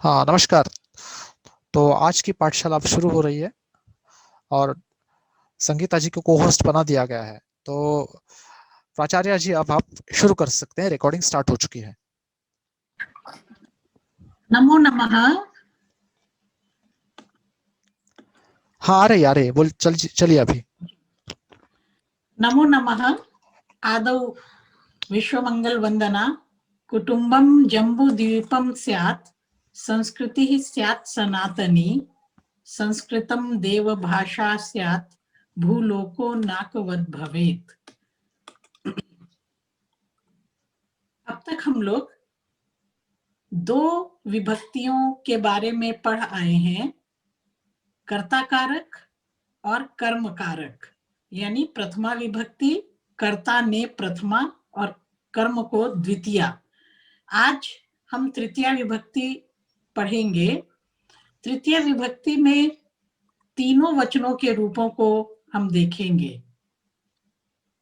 हाँ, नमस्कार। तो आज की पाठशाला अब शुरू हो रही है और संगीता जी को को होस्ट बना दिया गया है। तो प्राचार्य जी, अब आप शुरू कर सकते हैं। रिकॉर्डिंग स्टार्ट हो चुकी है। नमो नमः। हाँ, आ रही बोल चलिए अभी। नमो नमः। आदौ विश्वमंगल वंदना। कुटुंबम जम्बूद्वीपम स्यात्, संस्कृतिः स्यात् सनातनी, संस्कृतं देवभाषा स्यात्, भूलोको नाकवद् भवेत्। अब तक हम लोग दो विभक्तियों के बारे में पढ़ आए हैं, कर्ता कारक और कर्म कारक। यानी प्रथमा विभक्ति, कर्ता ने प्रथमा और कर्म को द्वितीया। आज हम तृतीया विभक्ति पढ़ेंगे। तृतीय विभक्ति में तीनों वचनों के रूपों को हम देखेंगे।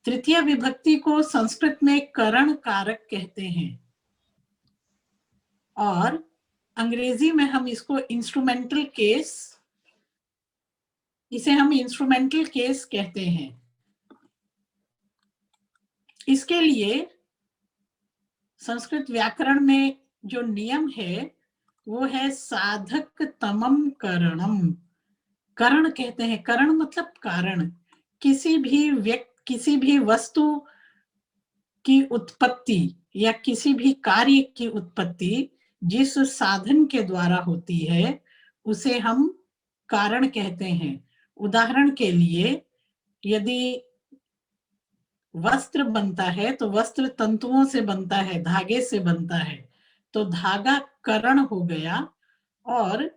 तृतीय विभक्ति को संस्कृत में करण कारक कहते हैं और अंग्रेजी में हम इसको इंस्ट्रूमेंटल केस, इसे हम इंस्ट्रूमेंटल केस कहते हैं। इसके लिए संस्कृत व्याकरण में जो नियम है वो है साधक तमम करणम। करण कहते हैं, करण मतलब कारण। किसी भी वस्तु की उत्पत्ति या किसी भी कार्य की उत्पत्ति जिस साधन के द्वारा होती है उसे हम कारण कहते हैं। उदाहरण के लिए, यदि वस्त्र बनता है तो वस्त्र तंतुओं से बनता है, धागे से बनता है, तो धागा करण हो गया। और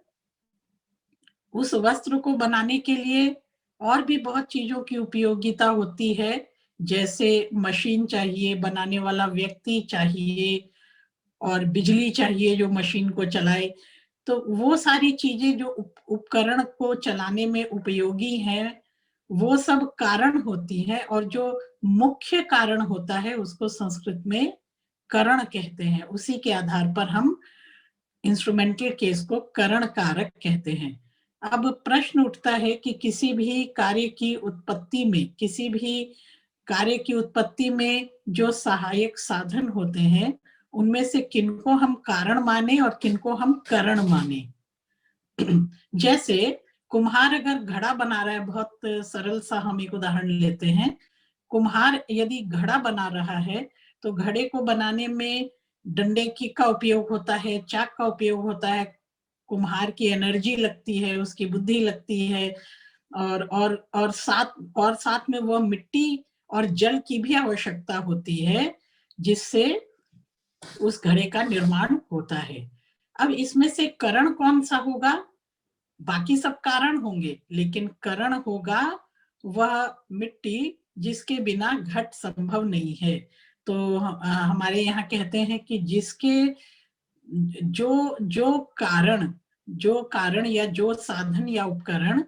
उस वस्त्र को बनाने के लिए और भी बहुत चीजों की उपयोगिता होती है, जैसे मशीन चाहिए, बनाने वाला व्यक्ति चाहिए और बिजली चाहिए जो मशीन को चलाए। तो वो सारी चीजें जो उपकरण को चलाने में उपयोगी हैं वो सब कारण होती हैं, और जो मुख्य कारण होता है उसको संस्कृत में करण कहते हैं। उसी के आधार पर हम इंस्ट्रूमेंटल केस को करण कारक कहते हैं। अब प्रश्न उठता है कि किसी भी कार्य की उत्पत्ति में जो सहायक साधन होते हैं उनमें से किनको हम कारण माने और किनको हम करण माने। जैसे कुम्हार अगर घड़ा बना रहा है, बहुत सरल सा हम एक उदाहरण लेते हैं। कुम्हार यदि घड़ा बना रहा है तो घड़े को बनाने में डंडे का उपयोग होता है, चाक का उपयोग होता है, कुम्हार की एनर्जी लगती है, उसकी बुद्धि लगती है, और साथ में वो मिट्टी और जल की भी आवश्यकता होती है जिससे उस घड़े का निर्माण होता है। अब इसमें से करण कौन सा होगा? बाकी सब कारण होंगे, लेकिन करण होगा वह मिट्टी जिसके बिना घट संभव नहीं है। तो हमारे यहाँ कहते हैं कि जिसके जो कारण या जो साधन या उपकरण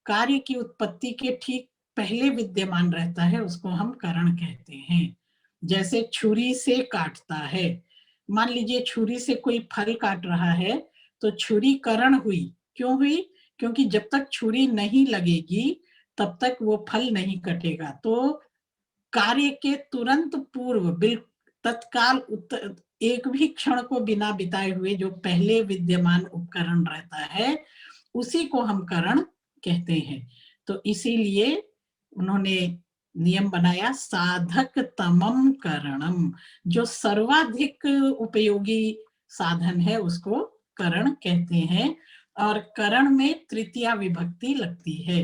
कार्य की उत्पत्ति के ठीक पहले विद्यमान रहता है उसको हम करण कहते हैं। जैसे छुरी से काटता है, मान लीजिए छुरी से कोई फल काट रहा है तो छुरी करण हुई। क्यों हुई? क्योंकि जब तक छुरी नहीं लगेगी तब तक वो फल नहीं कटेगा। तो कार्य के तुरंत पूर्व, तत्काल एक भी क्षण को बिना बिताए हुए जो पहले विद्यमान उपकरण रहता है उसी को हम करण कहते हैं। तो इसीलिए उन्होंने नियम बनाया साधक तमम करणम। जो सर्वाधिक उपयोगी साधन है उसको करण कहते हैं, और करण में तृतीया विभक्ति लगती है।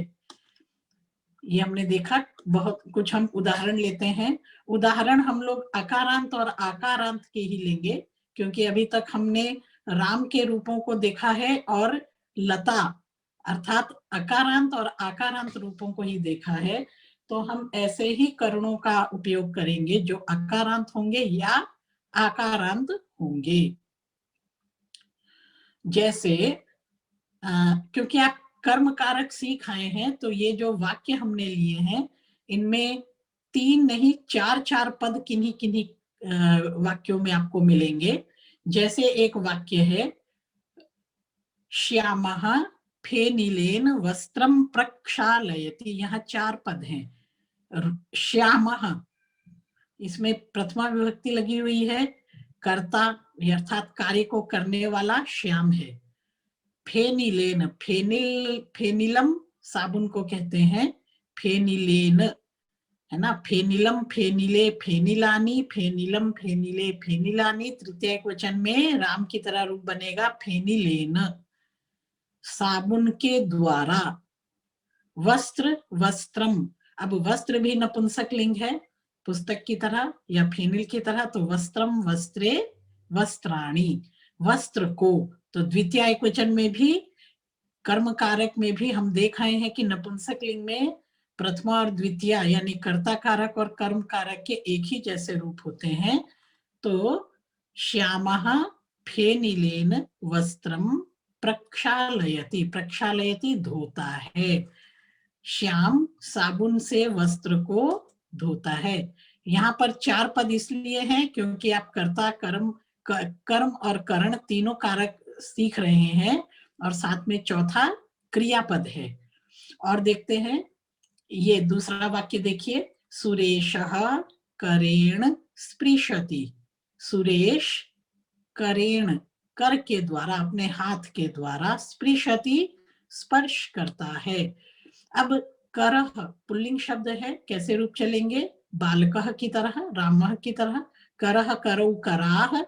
ये हमने देखा। बहुत कुछ हम उदाहरण लेते हैं। उदाहरण हम लोग अकारांत और आकारांत के ही लेंगे, क्योंकि अभी तक हमने राम के रूपों को देखा है और लता अर्थात अकारांत और आकारांत रूपों को ही देखा है। तो हम ऐसे ही करणों का उपयोग करेंगे जो अकारांत होंगे या आकारांत होंगे। जैसे क्योंकि आप कर्म कारक सीख आए हैं तो ये जो वाक्य हमने लिए हैं इनमें 3 नहीं 4 पद किन्हीं किन्हीं वाक्यों में आपको मिलेंगे। जैसे एक वाक्य है, श्यामः फेनिलेन वस्त्रम प्रक्षालयति। यहाँ 4 पद हैं। श्यामः, इसमें प्रथमा विभक्ति लगी हुई है, कर्ता अर्थात कार्य को करने वाला श्याम है। फेनिलेन, फेनिलम साबुन को कहते हैं फेनिलेन, है ना। फेनिलम, फेनिले, फेनिलानी, फेनिलम, फेनिले, फेनिलानी। तृतीय एकवचन में राम की तरह रूप बनेगा फेनिलेन। साबुन के द्वारा। वस्त्र, वस्त्रम। अब वस्त्र भी नपुंसक लिंग है, पुस्तक की तरह या फेनिल की तरह, तो वस्त्रम, वस्त्रे, वस्त्राणी। वस्त्र को, तो द्वितीय एकवचन में भी, कर्म कारक में भी हम देख रहे हैं कि नपुंसक लिंग में प्रथमा और द्वितीय यानी कर्ता कारक और कर्म कारक के एक ही जैसे रूप होते हैं। तो श्यामः फेनिलेन वस्त्रम प्रक्षालयति, प्रक्षालयति धोता है। श्याम साबुन से वस्त्र को धोता है। यहाँ पर 4 पद इसलिए हैं क्योंकि आप कर्ता, कर्म और करण तीनों कारक सीख रहे हैं, और साथ में चौथा क्रियापद है। और देखते हैं, ये दूसरा वाक्य देखिए, सुरेशः करेण स्पृशति। सुरेश करेण, कर के द्वारा, अपने हाथ के द्वारा, स्पृशति स्पर्श करता है। अब करह पुल्लिंग शब्द है, कैसे रूप चलेंगे? बालकः की तरह, रामः की तरह। करह करौ कराः,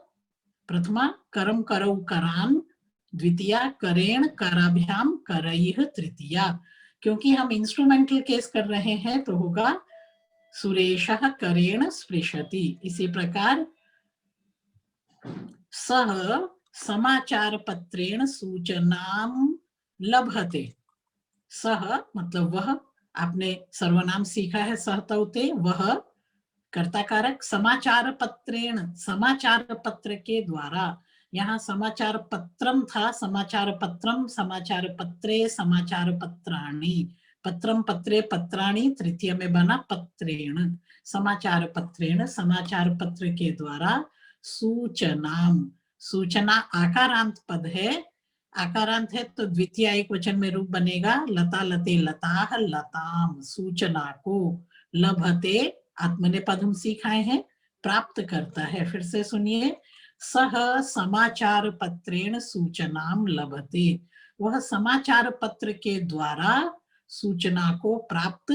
प्रथमा करम करौ करान, द्वितीया करेण कराभ्याम करैः, तृतीया। क्योंकि हम इंस्ट्रूमेंटल केस कर रहे हैं तो होगा सुरेशः करेण स्पृशति। इसी प्रकार सह समाचार पत्रेण सूचनां लभते। सह मतलब वह, आपने सर्वनाम सीखा है सहतौते, वह कर्ता कारक। समाचार पत्रेण, समाचार पत्र के द्वारा। यहाँ समाचार पत्रम था, समाचार पत्रम, समाचार पत्रे, समाचार पत्राणि। पत्रम, पत्रे, पत्राणि, तृतीय में बना पत्रेण। समाचार पत्रेण, समाचार पत्र के द्वारा। सूचनाम, सूचना आकारांत पद है, आकारांत है तो द्वितीय एकवचन में रूप बनेगा लता, लते, लताः, लताम। सूचना को। लभते आत्मनेपद हम सीखाए हैं, प्राप्त करता है। फिर से सुनिए, सह समाचार पत्रेण सूचनाम लभते। वह समाचार पत्र के द्वारा सूचना को प्राप्त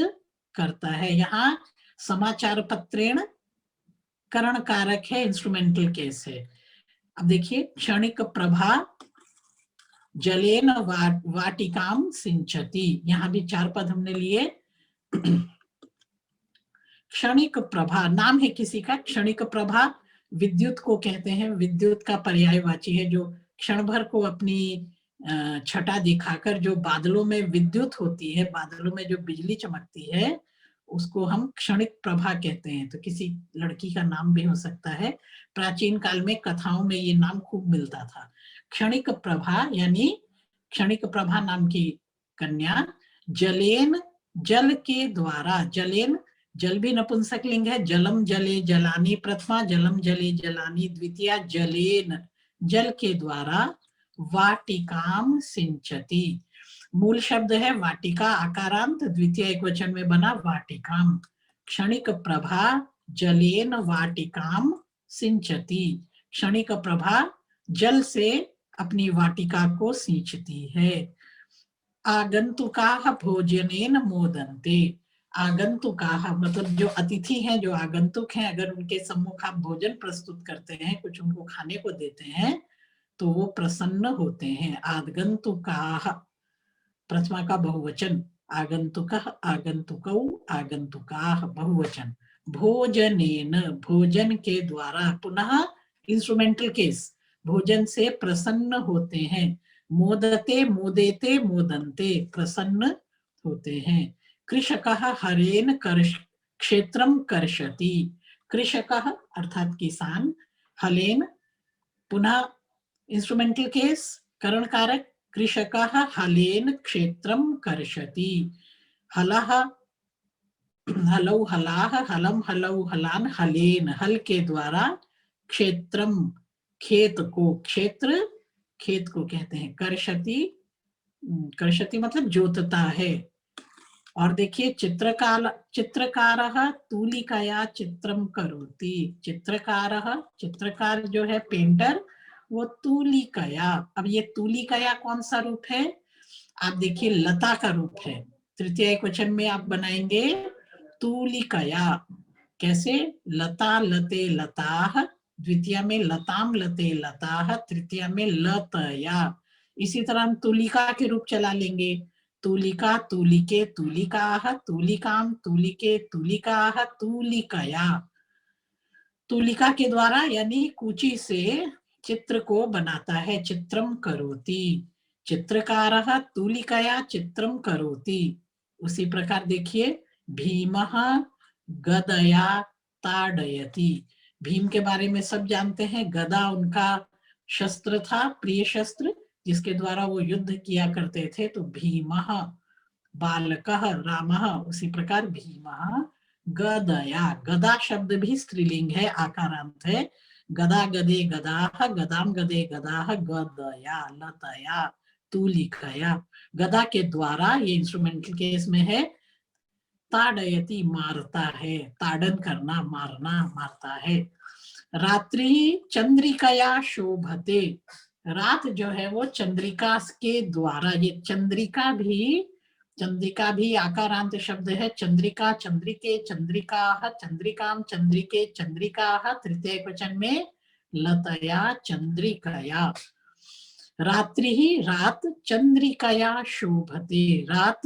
करता है। यहाँ समाचार पत्रेण करण कारक है, इंस्ट्रूमेंटल केस है। अब देखिए, क्षणिक प्रभा जलेन वाटिकाम सिंचती। यहाँ भी 4 पद हमने लिए। क्षणिक प्रभा नाम है किसी का, क्षणिक प्रभा विद्युत को कहते हैं, विद्युत का पर्यायवाची है, जो क्षण भर को अपनी छटा दिखाकर जो बादलों में विद्युत होती है, बादलों में जो बिजली चमकती है, उसको हम क्षणिक प्रभा कहते हैं। तो किसी लड़की का नाम भी हो सकता है। प्राचीन काल में कथाओं में ये नाम खूब मिलता था। क्षणिक प्रभा यानी क्षणिक प्रभा नाम की कन्या, जलेन जल के द्वारा। जलेन, जल भी नपुंसक लिंग है, जलम जले जलानी प्रथमा, जलम जले जलानी द्वितीया, जलेन जल के द्वारा। वाटिकाम सिंचती, मूल शब्द है वाटिका आकारांत, द्वितीय एकवचन में बना वाटिकाम। क्षणिक प्रभा जलेन वाटिकाम सिंचती। क्षणिक प्रभा जल से अपनी वाटिका को सींचती है। आगंतुकाः भोजनेन मोदन्ते। आगंतुकाः मतलब जो अतिथि हैं, जो आगंतुक हैं, अगर उनके सम्मुख आप भोजन प्रस्तुत करते हैं, कुछ उनको खाने को देते हैं, तो वो प्रसन्न होते हैं। आगंतुकाः प्रथमा का बहुवचन, आगंतुकः, आगंतुकौ, आगंतुकाः बहुवचन। भोजनेन भोजन के द्वारा, पुनः इंस्ट्रूमेंटल केस, भोजन से प्रसन्न होते हैं। मोदते, मोदेते, मोदन्ते प्रसन्न होते हैं। कृषकः हरेन क्षेत्रम कर्षति। कृषकः अर्थात किसान, हलेन पुनः इंस्ट्रूमेंटल केस करण कारक, कृषकः हलेन क्षेत्रम कर्षति। हलः हलौ हलाह, हलम हलौ हलान, हलेन हल के द्वारा, क्षेत्रम खेत को, क्षेत्र खेत को कहते हैं, कर्षति, कर्षति मतलब जोतता है। और देखिए चित्रकारः तूलिकया चित्रम करोति, चित्रकार जो है पेंटर, वो तूलिकया, अब ये तूलिकया कौन सा रूप है, आप देखिए लता का रूप है। तृतीय एकवचन में आप बनाएंगे तूलिकया, कैसे, लता लते लताः, द्वितीय में लताम लते लताः, तृतीय में लतया। इसी तरह हम तूलिका के रूप चला लेंगे, तूलिका तूलिके तूलिकाः, तूलिकाम तूलिके तूलिकाः, तूलिकया। तूलिका के द्वारा यानी कूची से चित्र को बनाता है, चित्रम करोति, चित्रकारः तूलिकया चित्रम करोति। उसी प्रकार देखिए भीमः गदया ताड़यति, भीम के बारे में सब जानते हैं, गदा उनका शस्त्र था, प्रिय शस्त्र, जिसके द्वारा वो युद्ध किया करते थे। तो भीमः बालकः रामः, उसी प्रकार भीमः गदया, गदा शब्द भी स्त्रीलिंग है, आकारांत है, गदा गदे गदाः, गदाम गदे गदाः, गदया लतया तूलिकया, गदा के द्वारा, ये इंस्ट्रूमेंटल केस में है, ताड़यति मारता है, ताड़न करना, मारना, मारता है। रात्रि चंद्रिकया शोभते, रात जो है वो चंद्रिका के द्वारा, ये चंद्रिका भी आकारांत शब्द है, चंद्रिका चंद्रिके चंद्रिकाः, चंद्रिकाम चंद्रिके चंद्रिकाः, तृतीय वचन में लतया चंद्रिकया। रात्रि ही रात चंद्रिकया शोभते, रात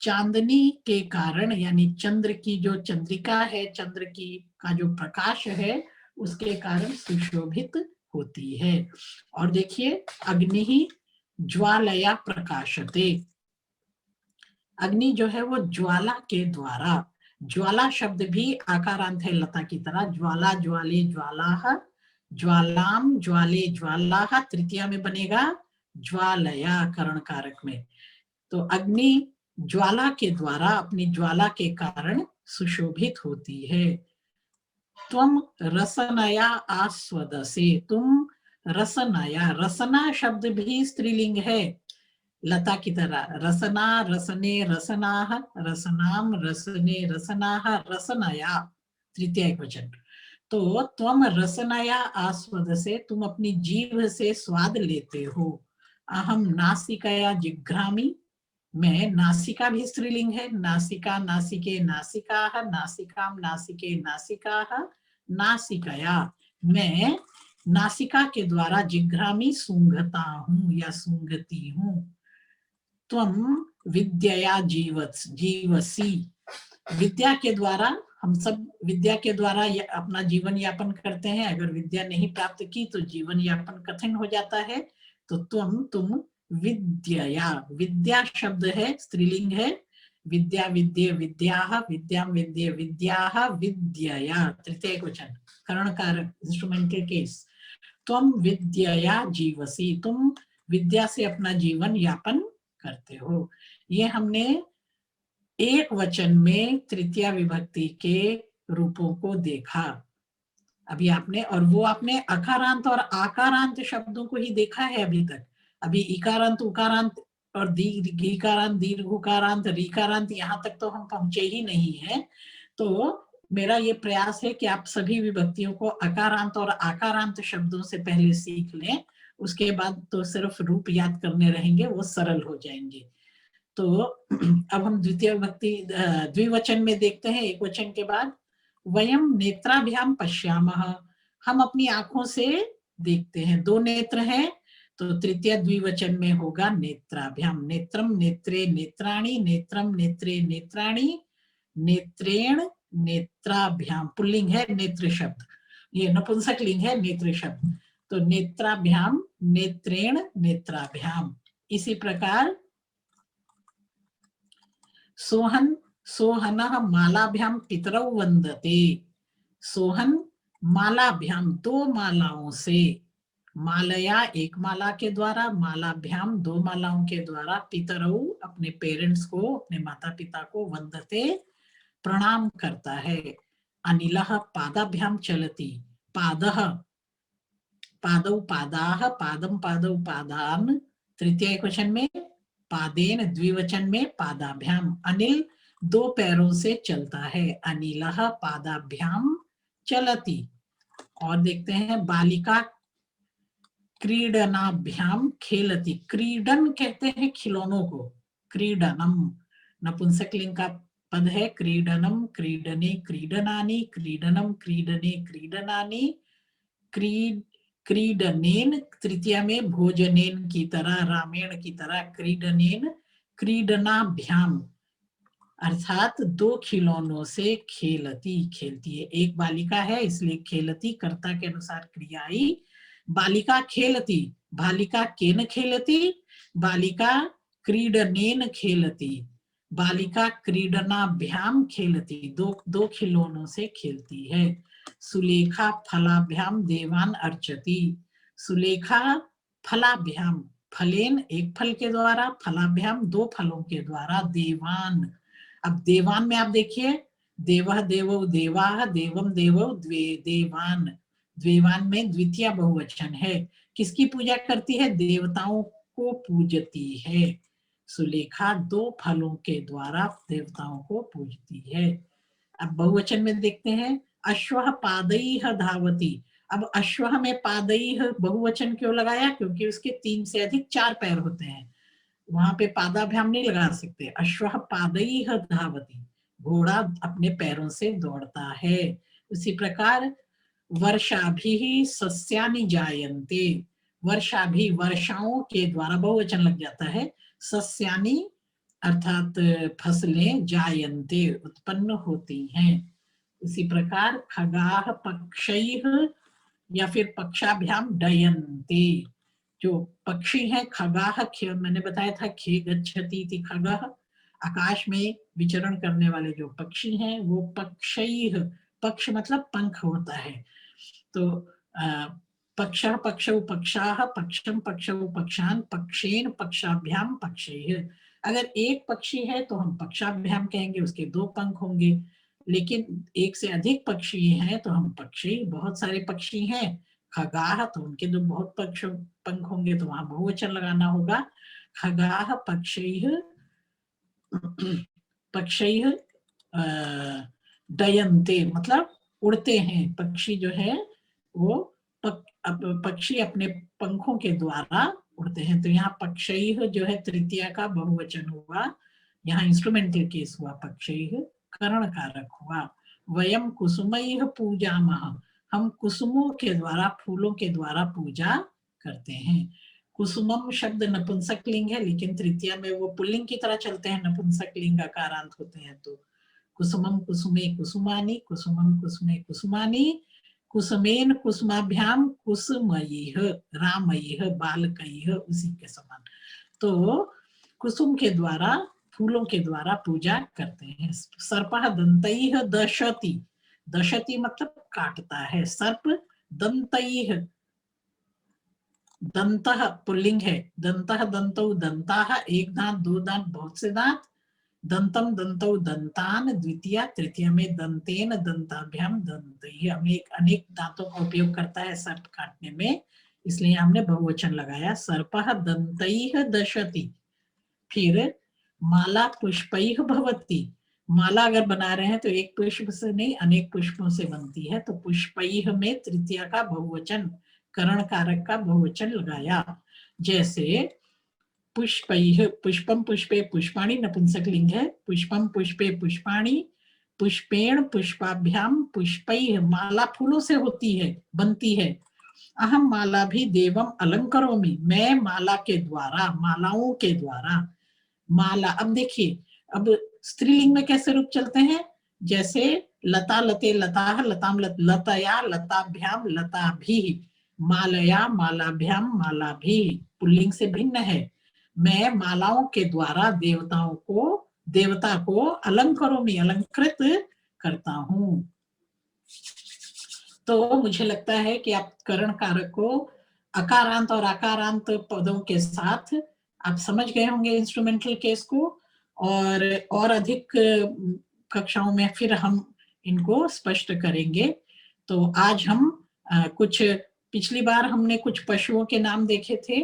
चांदनी के कारण, यानी चंद्र की जो चंद्रिका है, चंद्र की का जो प्रकाश है, उसके कारण सुशोभित होती है। और देखिए अग्नि ही ज्वालया प्रकाशते, अग्नि जो है वो ज्वाला के द्वारा, ज्वाला शब्द भी आकारांत है लता की तरह, ज्वाला ज्वाले ज्वालाः, ज्वालाम ज्वाले ज्वालाः, तृतीया में बनेगा ज्वालया करण कारक में। तो अग्नि ज्वाला के द्वारा, अपनी ज्वाला के कारण सुशोभित होती है। त्वम रसनया आस्वदसे, तुम रसनया, रसना शब्द भी स्त्रीलिंग है लता की तरह, रसना रसने रसनाः, रसनाम रसने रसनाः, रसनया तृतीय एकवचन। तो त्वम रसनया आस्वदसे, तुम अपनी जीभ से स्वाद लेते हो। अहम नासिकया जिघ्रामि, मैं, नासिका भी स्त्रीलिंग है, नासिका नासिके नासिकाः, नासिकाम नासिके नासिकाः, नासिकया, मैं नासिका के द्वारा जिघ्रामि सूंघता हूँ या सूंघती हूँ। त्वम विद्यया जीवसी, विद्या के द्वारा, हम सब विद्या के द्वारा अपना जीवन यापन करते हैं, अगर विद्या नहीं प्राप्त की तो जीवन यापन कठिन हो जाता है। तो तुम विद्यया, विद्या शब्द है स्त्रीलिंग है, विद्या विद्ये विद्याः, विद्याम विद्ये विद्याः, विद्यया तृतीय वचन करणकारक इंस्ट्रूमेंटल केस। त्वम विद्यया जीवसी, तुम विद्या से अपना जीवन यापन करते हो। ये हमने एक वचन में तृतीया विभक्ति के रूपों को देखा अभी आपने, और वो आपने अकारांत और आकारांत शब्दों को ही देखा है अभी तक। अभी इकारांत उकारांत और दीर्घिकारांत दीर्घुकारांत रीकारांत यहाँ तक तो हम पहुंचे ही नहीं है। तो मेरा ये प्रयास है कि आप सभी विभक्तियों को अकारांत और आकारांत शब्दों से पहले सीख लें, उसके बाद तो सिर्फ रूप याद करने रहेंगे, वो सरल हो जाएंगे। तो अब हम द्वितीय विभक्ति द्विवचन में देखते हैं, एक वचन के बाद। वयम नेत्राभ्याम पश्यामः, हम अपनी आंखों से देखते हैं, दो नेत्र हैं, तो तृतीय द्विवचन में होगा नेत्राभ्याम, नेत्रम नेत्रे नेत्राणि, नेत्रम नेत्रे नेत्राणि, नेत्रेण नेत्राभ्याम, पुल्लिंग है नेत्र शब्द, ये नपुंसक लिंग है नेत्र शब्द, तो नेत्राभ्याम नेत्रेण नेत्राभ्याम। इसी प्रकार सोहन सोहनः मालाभ्याम पितरौ वंदते, सोहन मालाभ्याम दो मालाओं से, मालया एक माला के द्वारा, मालाभ्याम दो मालाओं के द्वारा, पितरौ अपने पेरेंट्स को, अपने माता पिता को, वंदते प्रणाम करता है। अनिलः पादाभ्याम चलति, पादः पादौ पादाः, पादम पादौ पादान, तृतीय क्वेश्चन में पादेन, द्विवचन में पादाभ्याम। अनिल 2 पैरों से चलता है, अनिलः पादाभ्याम चलति। और देखते हैं बालिका क्रीडनाभ्याम खेलति, क्रीडन कहते हैं खिलौनों को, क्रीडनम नपुंसकलिंग का पद है, क्रीडनम, क्रीडने, क्रीडनानि, क्रीडनम, क्रीडने, क्रीडनानि, क्रीडनेन तृतीया में भोजनेन की तरह, रामेण की तरह, क्रीडनेन, क्रीडनाभ्याम अर्थात 2 खिलौनों से खेलती, खेलती है। एक बालिका है इसलिए खेलती कर्ता के अनुसार क्रिया आई। बालिका खेलती, बालिका केन खेलती, बालिका क्रीडनेन खेलती, बालिका क्रीडनाभ्याम खेलती, 2 खिलौनों से खेलती है। सुलेखा फलाभ्याम देवान अर्चति, सुलेखा फलाभ्याम, फलेन 1 फल के द्वारा, फलाभ्याम 2 फलों के द्वारा, देवान। अब देवान में आप देखिए, देवः देवौ देवाः, देवम देवौ देवान, द्वेवान में द्वितीय बहुवचन है। किसकी पूजा करती है? देवताओं को पूजती है। सुलेखा 2 फलों के द्वारा देवताओं को पूजती है। अब बहुवचन में देखते हैं, अश्वः पादैः धावति। अब अश्वः में पादैः बहुवचन क्यों लगाया? क्योंकि उसके 3 से अधिक 4 पैर होते हैं, वहां पे पादाभ्याम नहीं लगा सकते। अश्वः पादैः धावति, घोड़ा अपने पैरों से दौड़ता है। उसी प्रकार वर्षाभिः सस्यानि जायन्ते, वर्षाभि वर्षाओं के द्वारा बहुवचन लग जाता है, सस्यानि अर्थात फसलें, जायन्ते उत्पन्न होती हैं। उसी प्रकार खगाः पक्षैः या फिर पक्षाभ्याम डयन्ते, जो पक्षी है खगाः, मैंने बताया था खे गच्छति इति खगः, आकाश में विचरण करने वाले जो पक्षी हैं वो पक्षैः, पक्ष मतलब पंख होता है, तो पक्षः पक्षौ पक्षाः, पक्षम पक्षौ पक्षान, पक्षेन पक्षाभ्याम पक्षैः। अगर एक पक्षी है तो हम पक्षाभ्याम कहेंगे, उसके 2 पंख होंगे, लेकिन एक से अधिक पक्षी हैं तो हम पक्षी, बहुत सारे पक्षी हैं खगाः तो उनके 2 बहुत पंख होंगे, तो वहां बहुवचन लगाना होगा। खगाः पक्षैः, पक्षैः डयन्ते मतलब उड़ते हैं, पक्षी जो है वो पक्षी अपने पंखों के द्वारा उड़ते हैं। तो यहाँ पक्षैः जो है तृतीया का बहुवचन हुआ, यहाँ इंस्ट्रूमेंटल केस हुआ, पक्षैः करण कारक हुआ। वयम कुसुमैः पूजामः, हम कुसुमों के द्वारा, फूलों के द्वारा पूजा करते हैं। कुसुमम शब्द नपुंसकलिंग है, लेकिन तृतीया में वो पुल्लिंग की तरह चलते हैं, नपुंसकलिंग आकारांत होते हैं। तो कुसुमम कुसुमे कुसुमानि, कुसुमम कुसुमे कुसुमानि, कुसुमेन कुसुमाभ्याम कुसुमयैः रामैः बालकैः, उसी के समान। तो कुसुम के द्वारा, फूलों के द्वारा पूजा करते हैं। सर्पः दन्तैः दशति, दशति मतलब काटता है, सर्प दन्तैः, दंतः पुल्लिंग है, दंतः दंतौ दंताः, 1 दांत 2 दांत बहुत से दांत, दंतम दंतौ दंतान, द्वितीय तृतीय में दंतेन दंताभ्याम दंतैः, हमें अनेक दांतों का उपयोग करता है सर्प काटने में, इसलिए हमने बहुवचन लगाया। सर्पः दंतैः दशति। फिर माला पुष्पैः भवति, माला अगर बना रहे हैं तो एक पुष्प से नहीं अनेक पुष्पों से बनती है, तो पुष्पैः में तृतीया का बहुवचन, करण कारक का बहुवचन लगाया। जैसे पुष्पैः, पुष्पम पुष्पे पुष्पाणि नपुंसकलिंग है, पुष्पम पुष्पे पुष्पाणि, पुष्पेण पुष्पाभ्याम पुष्पैः, माला फूलों से होती है, बनती है। अहम माला भी देवम अलंकरोमि, मैं माला के द्वारा, मालाओं के द्वारा, माला। अब देखिए, अब स्त्रीलिंग में कैसे रूप चलते हैं, जैसे लता लते लताः, लताम लतया लताभ्याम लताभिः, मालया मालाभ्याम मालाभिः, पुल्लिंग से भिन्न है। मैं मालाओं के द्वारा देवता को अलंकरोमि, अलंकृत करता हूँ। तो मुझे लगता है कि आप करण कारक को अकारांत और आकारांत पदों के साथ आप समझ गए होंगे इंस्ट्रूमेंटल केस को, और अधिक कक्षाओं में फिर हम इनको स्पष्ट करेंगे। तो आज हम कुछ, पिछली बार हमने कुछ पशुओं के नाम देखे थे,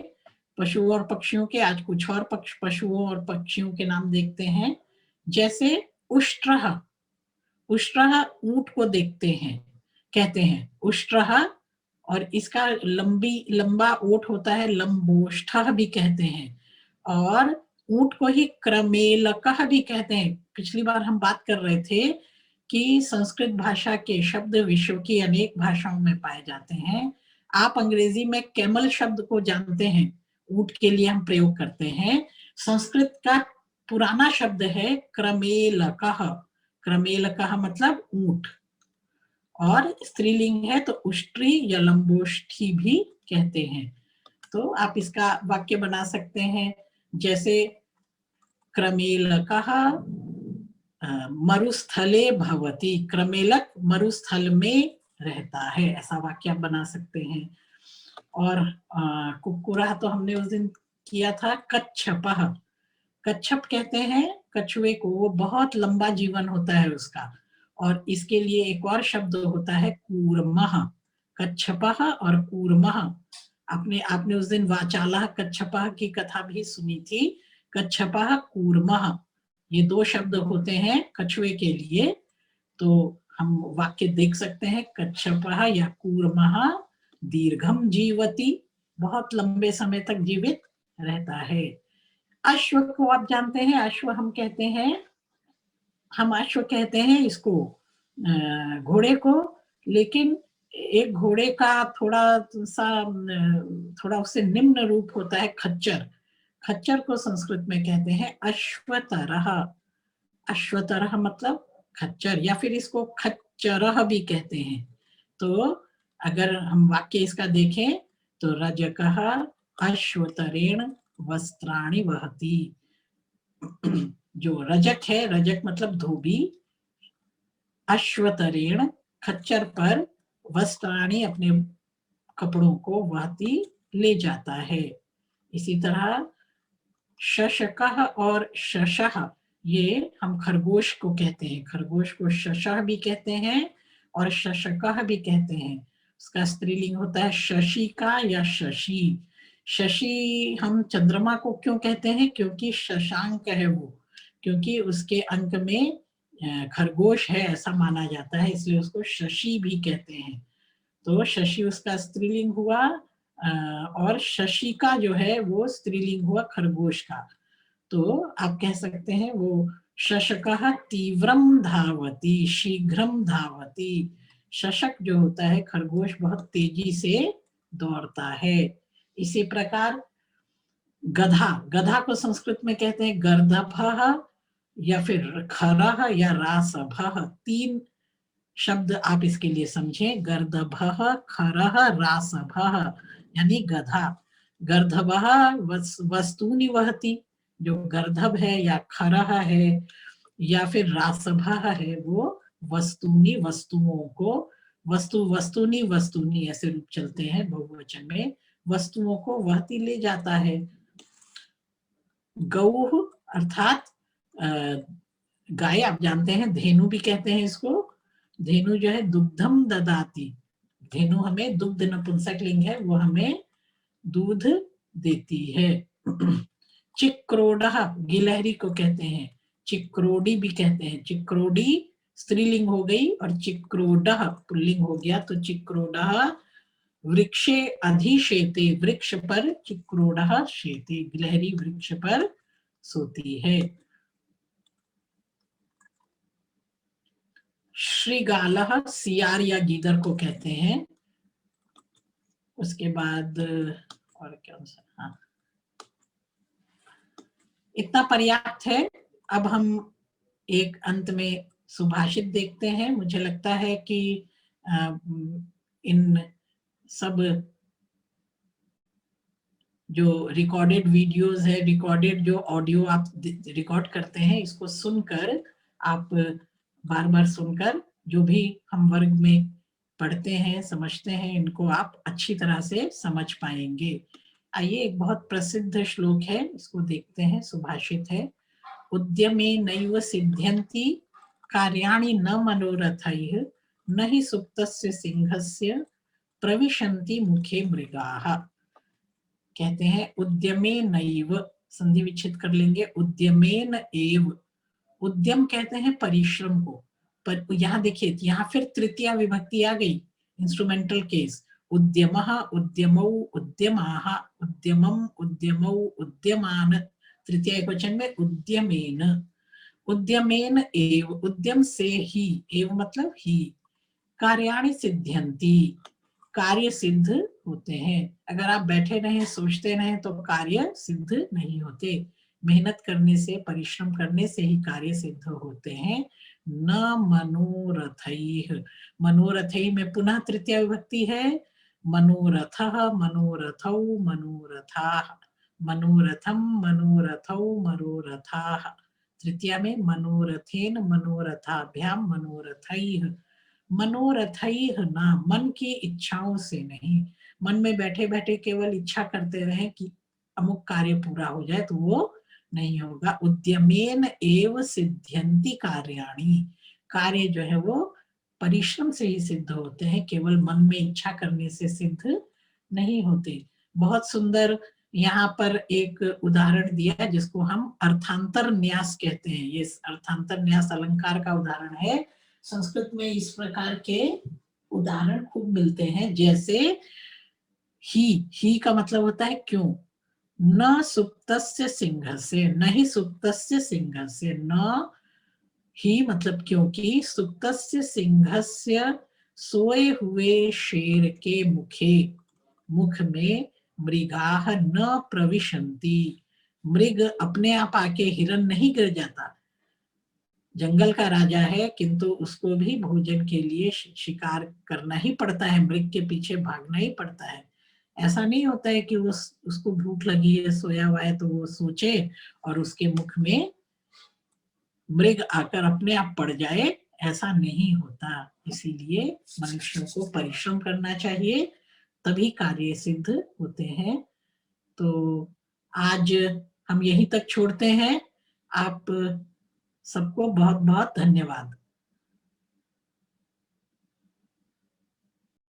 पशुओं और पक्षियों के, आज कुछ और पशुओं और पक्षियों के नाम देखते हैं। जैसे उष्ट्रः, उष्ट्रः ऊंट को देखते हैं, कहते हैं उष्ट्रः, और इसका लंबा ओठ होता है, लंबोष्ठः भी कहते हैं, और ऊंट को ही क्रमेलकः भी कहते हैं। पिछली बार हम बात कर रहे थे कि संस्कृत भाषा के शब्द विश्व की अनेक भाषाओं में पाए जाते हैं। आप अंग्रेजी में कैमल शब्द को जानते हैं, ऊंट के लिए हम प्रयोग करते हैं। संस्कृत का पुराना शब्द है क्रमेलकः, क्रमेलकः मतलब ऊंट, और स्त्रीलिंग है तो उष्ट्री या लंबोष्ठी भी कहते हैं। तो आप इसका वाक्य बना सकते हैं, जैसे क्रमेलकः मरुस्थले भवति, क्रमेलक मरुस्थल में रहता है, ऐसा वाक्य आप बना सकते हैं। और कुक्कुरः तो हमने उस दिन किया था। कच्छपः, कच्छप कहते हैं कछुए को, वो बहुत लंबा जीवन होता है उसका, और इसके लिए एक और शब्द होता है कूर्मः, कच्छपः और कूर्मः। आपने उस दिन वाचालः कच्छपः की कथा भी सुनी थी। कच्छपः कूर्मः, ये दो शब्द होते हैं कछुए के लिए। तो हम वाक्य देख सकते हैं, कच्छपः या कूर्मः दीर्घम जीवति, बहुत लंबे समय तक जीवित रहता है। अश्व को आप जानते हैं, अश्व हम कहते हैं, हम अश्व कहते हैं इसको घोड़े को, लेकिन एक घोड़े का थोड़ा उससे निम्न रूप होता है खच्चर। खच्चर को संस्कृत में कहते हैं अश्वतरः, अश्वतरः मतलब खच्चर, या फिर इसको खच्चरः भी कहते हैं। तो अगर हम वाक्य इसका देखें तो रजकः अश्वतरेण वस्त्राणि वहति, जो रजक है, रजक मतलब धोबी, अश्वतरेण खच्चर पर, वस्त्राणि अपने कपड़ों को, वहति ले जाता है। इसी तरह शशकः और शशः, ये हम खरगोश को कहते हैं, खरगोश को शशः भी कहते हैं और शशकः भी कहते हैं। उसका स्त्रीलिंग होता है शशिका या शशि। शशि हम चंद्रमा को क्यों कहते हैं, क्योंकि शशांक है वो, क्योंकि उसके अंक में खरगोश है ऐसा माना जाता है, इसलिए उसको शशि भी कहते हैं। तो शशि उसका स्त्रीलिंग हुआ, और शशिका जो है वो स्त्रीलिंग हुआ खरगोश का। तो आप कह सकते हैं वो शशकः तीव्रम धावति, शीघ्रम धावति। शशक जो होता है खरगोश, बहुत तेजी से दौड़ता है। इसी प्रकार गधा, गधा को संस्कृत में कहते हैं गर्दभः या फिर खरः या रासभः। तीन शब्द आप इसके लिए समझें, गर्दभः, खरः, रासभः, यानी गधा। गर्दभः वस्तूनि वहति, जो गर्दभ है या खरः है या फिर रासभः है, वो वस्तूनि वस्तुओं को, वस्तूनि वस्तूनि ऐसे रूप चलते हैं बहुवचन में, वस्तुओं को वहति ले जाता है। गौः अर्थात गाय, आप जानते हैं धेनु भी कहते हैं इसको। धेनु जो है दुग्धम ददाति, धेनु हमें, दुग्ध नपुंसक लिंग है, वो हमें दूध देती है। चिक्रोडः, गिलहरी को कहते हैं, चिक्रोडी भी कहते हैं। चिक्रोडी स्त्रीलिंग हो गई और चिक्रोडः पुल्लिंग हो गया, तो चिक्रोडः वृक्षे अधिशेते, वृक्ष पर चिक्रोडः शेते, गिलहरी वृक्ष पर सोती है। श्रीगालः सियार या गीदड़ को कहते हैं। उसके बाद और क्या, हाँ, इतना पर्याप्त है। अब हम एक अंत में सुभाषित देखते हैं। मुझे लगता है कि इन सब जो रिकॉर्डेड वीडियोस है, रिकॉर्डेड जो ऑडियो आप रिकॉर्ड करते हैं, इसको सुनकर आप बार बार सुनकर जो भी हम वर्ग में पढ़ते हैं, समझते हैं, इनको आप अच्छी तरह से समझ पाएंगे। आइए, एक बहुत प्रसिद्ध श्लोक है, इसको देखते हैं। सुभाषित है, उद्यमे नैव सिद्ध्यन्ति कार्याणि न मनोरथैः न हि सुप्तस्य सिंहस्य प्रविशन्ति मुखे मृगाः। कहते हैं उद्यमेन नैव, संधि विच्छेद कर लेंगे, उद्यमेन एव। उद्यम कहते हैं परिश्रम को, पर यहाँ देखिए यहाँ फिर तृतीया विभक्ति आ गई, इंस्ट्रूमेंटल केस। उद्यमः, उद्यमौ, उद्यमाः, उद्यमम्, उद्यमौ, उद्यमान, तृतीया एकवचन में उद्यमेन। उद्यमेन एव, उद्यम से ही, एव मतलब ही, कार्याणि सिद्ध्यन्ति, कार्य सिद्ध होते हैं। अगर आप बैठे रहें सोचते रहें तो कार्य सिद्ध नहीं होते। मेहनत करने से, परिश्रम करने से ही कार्य सिद्ध होते हैं। न मनोरथैः, मनोरथैः में पुनः तृतीया विभक्ति है, मनोरथः, मनोरथौ, मनोरथाः, मनोरथम, मनोरथौ, मनोरथाः। तृतीया में मनोरथेन, मनोरथाभ्याम, मनोरथैः। मनोरथैः न, मन की इच्छाओं से नहीं। मन में बैठे बैठे केवल इच्छा करते रहे कि अमुक कार्य पूरा हो जाए, तो वो नहीं होगा। उद्यमेन एव सिद्ध्यन्ति कार्याणि, कार्य जो है वो परिश्रम से ही सिद्ध होते हैं, केवल मन में इच्छा करने से सिद्ध नहीं होते। बहुत सुंदर यहाँ पर एक उदाहरण दिया जिसको हम अर्थांतर न्यास कहते हैं। ये अर्थांतर न्यास अलंकार का उदाहरण है। संस्कृत में इस प्रकार के उदाहरण खूब मिलते हैं, जैसे ही का मतलब होता है क्यों। न सुप्तस्य सिंहस्य, न ही सुप्तस्य सिंहस्य, न ही मतलब क्योंकि, सुप्तस्य सिंहस्य सोए हुए शेर के मुखे, मुख में मृगाः न प्रविशन्ति, मृग अपने आप आके, हिरन नहीं गिर जाता, जंगल का राजा है किंतु उसको भी भोजन के लिए शिकार करना ही पड़ता है, मृग के पीछे भागना ही पड़ता है। ऐसा नहीं होता है कि उसको भूख लगी है, सोया हुआ है, तो वो सोचे और उसके मुख में मृग आकर अपने आप पड़ जाए, ऐसा नहीं होता। इसीलिए मनुष्यों को परिश्रम करना चाहिए, तभी कार्य सिद्ध होते हैं। तो आज हम यहीं तक छोड़ते हैं। आप सबको बहुत बहुत धन्यवाद।